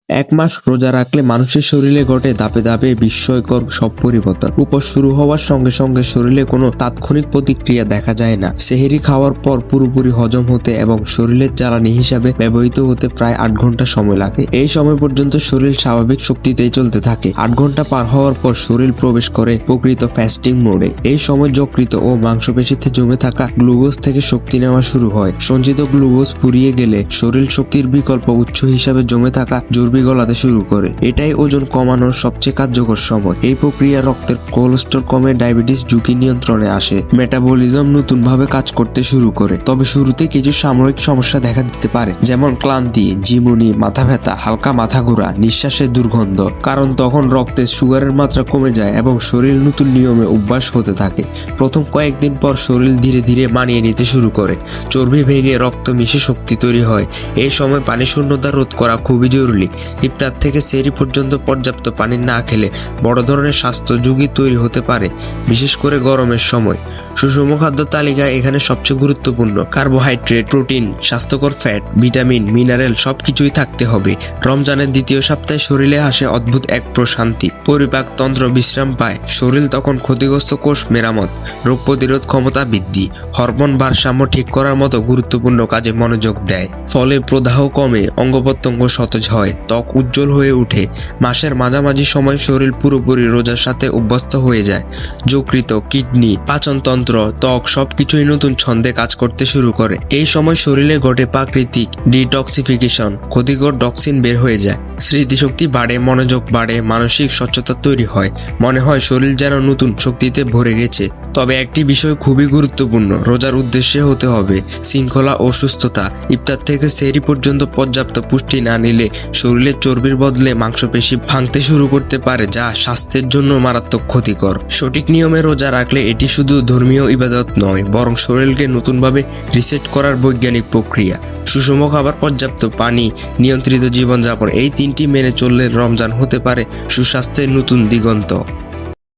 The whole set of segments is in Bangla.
এক মাস রোজা রাখলে মানুষের শরীরে ঘটে ধাপে ধাপে বিস্ময়কর সব পরিবর্তন। উপোস শুরু হওয়ার সঙ্গে সঙ্গে শরীরে কোনো তাৎক্ষণিক প্রতিক্রিয়া দেখা যায় না। সেহরি খাওয়ার পর পুরোপুরি হজম হতে এবং শরীরের জ্বালানি হিসাবে ব্যবহৃত হতে প্রায় 8 ঘন্টা সময় লাগে। এই সময় পর্যন্ত শরীর স্বাভাবিক শক্তিতেই চলতে থাকে। 8 ঘন্টা পার হওয়ার পর শরীর প্রবেশ করে প্রকৃত ফাস্টিং মোডে। এই সময় যকৃত ও মাংসপেশিতে জমে থাকা গ্লুকোজ থেকে শক্তি নেওয়া শুরু হয়। সঞ্চিত গ্লুকোজ ফুরিয়ে গেলে শরীর শক্তির বিকল্প উৎস হিসাবে জমে থাকা চর্বি গলাতে শুরু করে। এটাই ওজন কমানোর সবচেয়ে কার্যকর সময়। এই প্রক্রিয়া রক্তের কোলেস্টেরল কমে ডায়াবেটিস ঝুঁকি নিয়ন্ত্রণে আসে। মেটাবলিজম নতুন ভাবে কাজ করতে শুরু করে। তবে শুরুতে কিছু সাময়িক সমস্যা দেখা দিতে পারে, যেমন ক্লান্তি, ঝিমুনি, মাথা ব্যথা, হালকা মাথা ঘোরা, নিঃশ্বাসের দুর্গন্ধ। কারণ তখন রক্তে সুগারের মাত্রা কমে যায় এবং শরীর নতুন নিয়মে অভ্যাস হতে থাকে। প্রথম কয়েকদিন পর শরীর ধীরে ধীরে মানিয়ে নিতে শুরু করে। চর্বি ভেঙে রক্ত মিশে শক্তি তৈরি হয়। এই সময় পানি শূন্যতা রোধ করা খুবই জরুরি। ইফতার থেকে সেহরি পর্যন্ত পর্যাপ্ত পানি না খেলে বড় ধরনের স্বাস্থ্য ঝুঁকি তৈরি হতে পারে, বিশেষ করে গরমের সময়। সুষম খাদ্য তালিকা এখানে সবচেয়ে গুরুত্বপূর্ণ। কার্বোহাইড্রেট, প্রোটিন, স্বাস্থ্যকর ফ্যাট, ভিটামিন, মিনারেল সবকিছুই থাকতে হবে। রমজানের দ্বিতীয় সপ্তাহে শরীরে আসে অদ্ভুত এক প্রশান্তি। পরিপাক তন্ত্র বিশ্রাম পায়। শরীর তখন ক্ষতিগ্রস্ত কোষ মেরামত, রোগ প্রতিরোধ ক্ষমতা বৃদ্ধি, হরমোন ভারসাম্য ঠিক করার মতো গুরুত্বপূর্ণ কাজে মনোযোগ দেয়। ফলে প্রদাহ কমে, অঙ্গ প্রত্যঙ্গ সতেজ হয়, ত্বক উজ্জ্বল হয়ে ওঠে। মাসের মাঝামাঝি সময় শরীর পুরোপুরি রোজার সাথে অভ্যস্ত হয়ে যায়। যকৃত, কিডনি, পাচনতন্ত্র, ত্বক সবকিছুই নতুন ছন্দে কাজ করতে শুরু করে। এই সময় শরীরে ঘটে প্রাকৃতিক ডিটক্সিফিকেশন, ক্ষতিকর টক্সিন বের হয়ে যায়। স্মৃতিশক্তি বাড়ে, মনোযোগ বাড়ে, মানসিক স্বচ্ছতা তৈরি হয়। মনে হয় শরীর যেন নতুন শক্তিতে ভরে গেছে। তবে একটি বিষয় খুবই গুরুত্বপূর্ণ, রোজার উদ্দেশ্যে হতে হবে শৃঙ্খলা ও সুস্থতা। ইফতার থেকে সেহরি পর্যন্ত পর্যাপ্ত পুষ্টি না নিলে শরীরের চর্বির বদলে মাংসপেশি ভাঙতে শুরু করতে পারে, যা স্বাস্থ্যের জন্য মারাত্মক ক্ষতিকর। সঠিক নিয়মে রোজা রাখলে এটি শুধু ধর্মীয় ইবাদত নয়, বরং শরীরকে নতুনভাবে রিসেট করার বৈজ্ঞানিক প্রক্রিয়া। সুষম খাবার, পর্যাপ্ত পানি, নিয়ন্ত্রিত জীবনযাপন, এই 3টি মেনে চললে রমজান হতে পারে সুস্বাস্থ্যের নতুন দিগন্ত।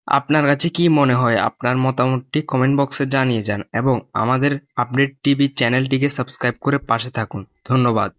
আপনার কাছে কি মনে হয়? আপনার মতামতটি কমেন্ট বক্সে জানিয়ে যান এবং আমাদের আপডেট টিভি চ্যানেলটিকে সাবস্ক্রাইব করে পাশে থাকুন। ধন্যবাদ।